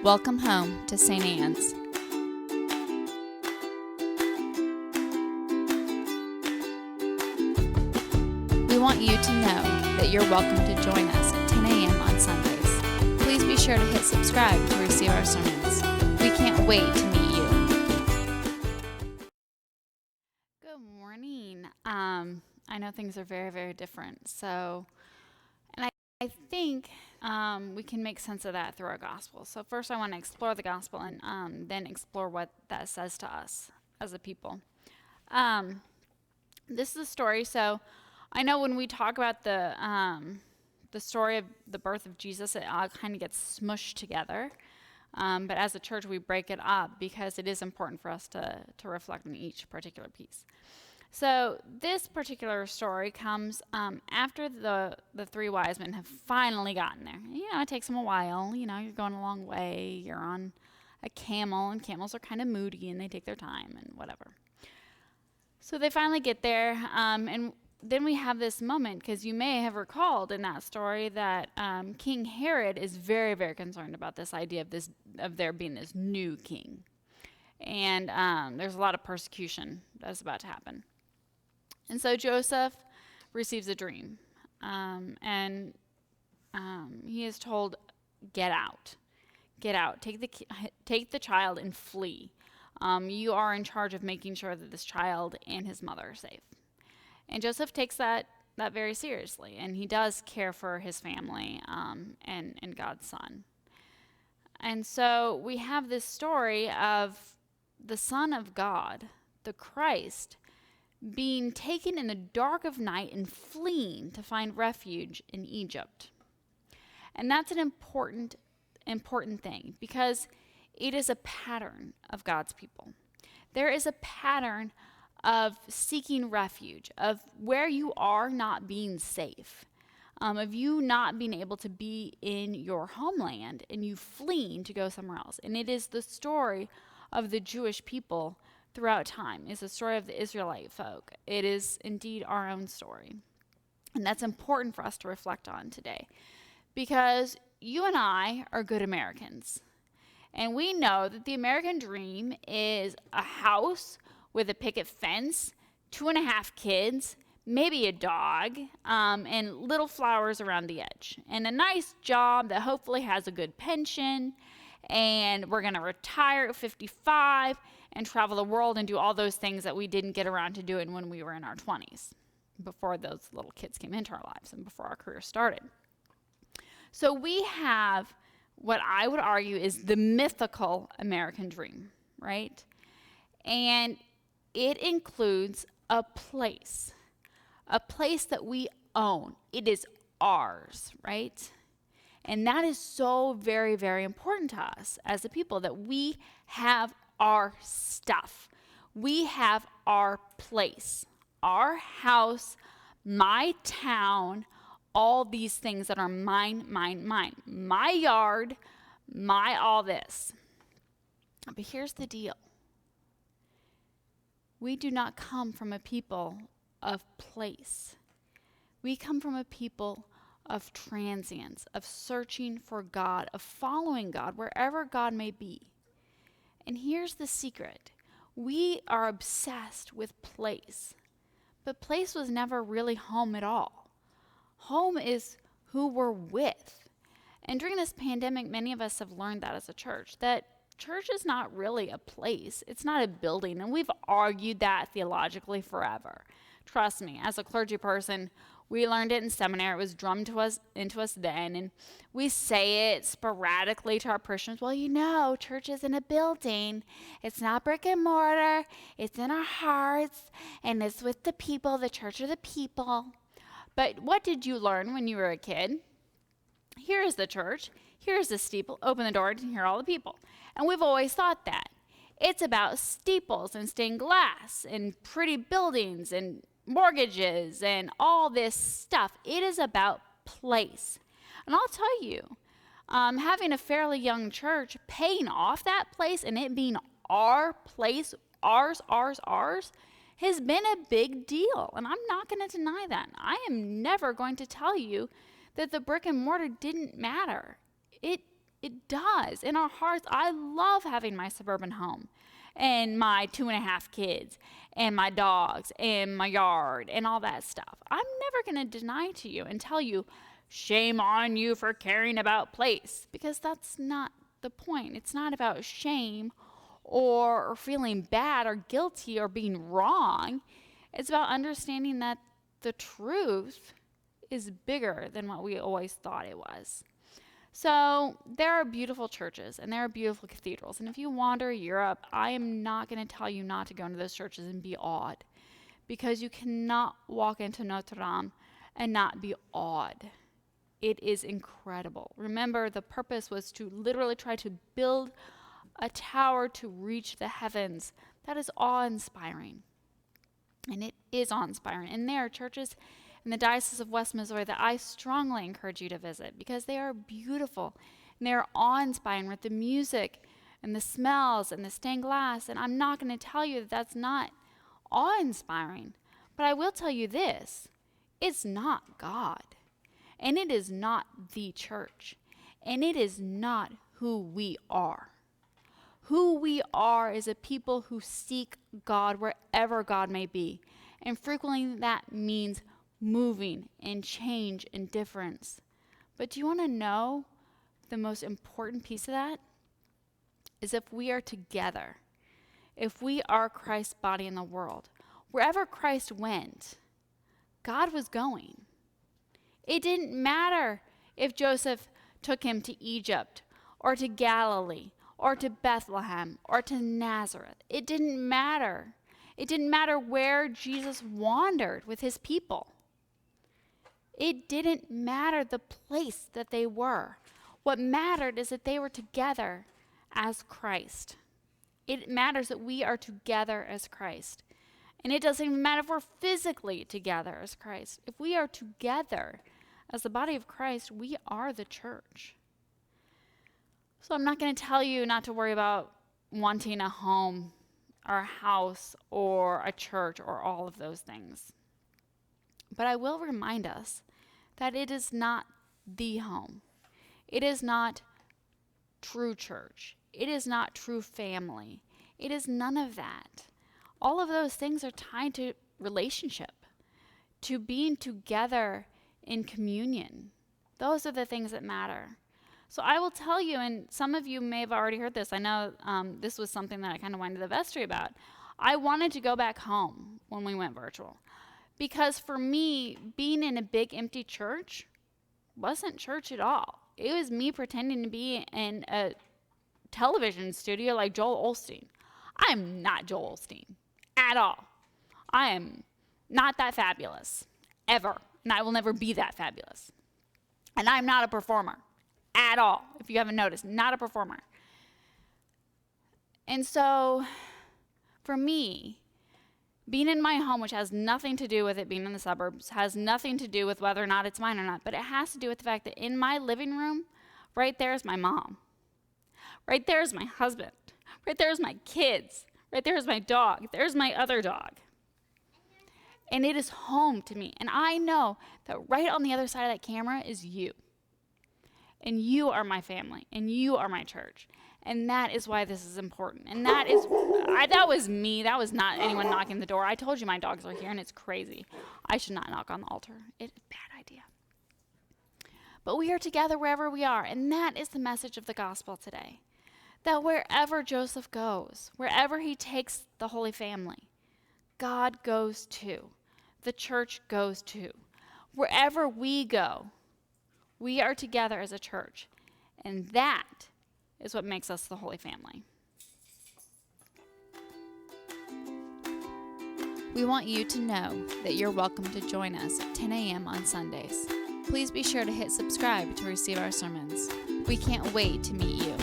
Welcome home to St. Anne's. We want you to know that you're welcome to join us at 10 a.m. on Sundays. Please be sure to hit subscribe to receive our sermons. We can't wait to meet you. Good morning. I know things are very, very different. And I think we can make sense of that through our gospel. So first I want to explore the gospel and then explore what that says to us as a people. This is a story. So I know when we talk about the story of the birth of Jesus, it all kind of gets smushed together. But as a church, we break it up because it is important for us to reflect on each particular piece. So this particular story comes after the three wise men have finally gotten there. It takes them a while. You're going a long way. You're on a camel, and camels are kind of moody, and they take their time and whatever. So they finally get there, and then we have this moment, because you may have recalled in that story that King Herod is very, very concerned about this idea of there being this new king. And there's a lot of persecution that's about to happen. And so Joseph receives a dream, and he is told, get out, take the child and flee. You are in charge of making sure that this child and his mother are safe. And Joseph takes that very seriously, and he does care for his family and God's son. And so we have this story of the Son of God, the Christ, being taken in the dark of night and fleeing to find refuge in Egypt. And that's an important thing, because it is a pattern of God's people. There is a pattern of seeking refuge, of where you are not being safe, of you not being able to be in your homeland and you fleeing to go somewhere else. And it is the story of the Jewish people throughout time. It's the story of the Israelite folk. It is indeed our own story. And that's important for us to reflect on today, because you and I are good Americans. And we know that the American dream is a house with a picket fence, 2.5 kids, maybe a dog, and little flowers around the edge, and a nice job that hopefully has a good pension, and we're going to retire at 55 and travel the world and do all those things that we didn't get around to doing when we were in our 20s, before those little kids came into our lives and before our career started. So we have what I would argue is the mythical American dream, right? And it includes a place that we own. It is ours, right? And that is so very, very important to us as a people, that we have our stuff. We have our place, our house, my town, all these things that are mine, my yard, my all this. But here's the deal. We do not come from a people of place. We come from a people of transience, of searching for God, of following God wherever God may be. And here's the secret. We are obsessed with place, but place was never really home at all. Home is who we're with. And during this pandemic, many of us have learned that as a church, that church is not really a place. It's not a building. And we've argued that theologically forever. Trust me, as a clergy person, we learned it in seminary. It was drummed into us then. And we say it sporadically to our parishioners. Well, church isn't a building. It's not brick and mortar. It's in our hearts. And it's with the people. The church are the people. But what did you learn when you were a kid? Here is the church. Here's the steeple. Open the door and hear all the people. And we've always thought that. It's about steeples and stained glass and pretty buildings and mortgages and all this stuff. It is about place. And I'll tell you, having a fairly young church, paying off that place and it being our place, ours, has been a big deal. And I'm not going to deny that. I am never going to tell you that the brick and mortar didn't matter. It It does. In our hearts, I love having my suburban home and my 2.5 kids and my dogs and my yard and all that stuff. I'm never going to deny to you and tell you, shame on you for caring about place, because that's not the point. It's not about shame or feeling bad or guilty or being wrong. It's about understanding that the truth is bigger than what we always thought it was. So there are beautiful churches and there are beautiful cathedrals. And if you wander Europe, I am not going to tell you not to go into those churches and be awed, because you cannot walk into Notre Dame and not be awed. It is incredible. Remember, the purpose was to literally try to build a tower to reach the heavens. That is awe-inspiring. And it is awe-inspiring. And there are churches in the Diocese of West Missouri that I strongly encourage you to visit, because they are beautiful and they are awe-inspiring with the music and the smells and the stained glass. And I'm not going to tell you that that's not awe-inspiring, but I will tell you this: it's not God, and it is not the church, and it is not who we are. Who we are is a people who seek God wherever God may be, and frequently that means moving and change and difference. But do you want to know the most important piece of that? Is if we are together, if we are Christ's body in the world, wherever Christ went, God was going. It didn't matter if Joseph took him to Egypt or to Galilee or to Bethlehem or to Nazareth. It didn't matter. It didn't matter where Jesus wandered with his people. It didn't matter the place that they were. What mattered is that they were together as Christ. It matters that we are together as Christ. And it doesn't even matter if we're physically together as Christ. If we are together as the body of Christ, we are the church. So I'm not going to tell you not to worry about wanting a home or a house or a church or all of those things. But I will remind us that it is not the home. It is not true church. It is not true family. It is none of that. All of those things are tied to relationship, to being together in communion. Those are the things that matter. So I will tell you, and some of you may have already heard this. I know this was something that I kind of went to the vestry about. I wanted to go back home when we went virtual, because for me, being in a big empty church wasn't church at all. It was me pretending to be in a television studio like Joel Osteen. I'm not Joel Osteen at all. I am not that fabulous, ever. And I will never be that fabulous. And I'm not a performer at all. If you haven't noticed, not a performer. And so, for me, being in my home, which has nothing to do with it being in the suburbs, has nothing to do with whether or not it's mine or not, but it has to do with the fact that in my living room, right there is my mom. Right there is my husband. Right there is my kids. Right there is my dog. There's my other dog. And it is home to me. And I know that right on the other side of that camera is you. And you are my family. And you are my church. And that is why this is important. And that was me. That was not anyone knocking the door. I told you my dogs are here, and it's crazy. I should not knock on the altar. It's a bad idea. But we are together wherever we are. And that is the message of the gospel today. That wherever Joseph goes, wherever he takes the Holy Family, God goes too. The church goes too. Wherever we go, we are together as a church. And that is what makes us the Holy Family. We want you to know that you're welcome to join us at 10 a.m. on Sundays. Please be sure to hit subscribe to receive our sermons. We can't wait to meet you.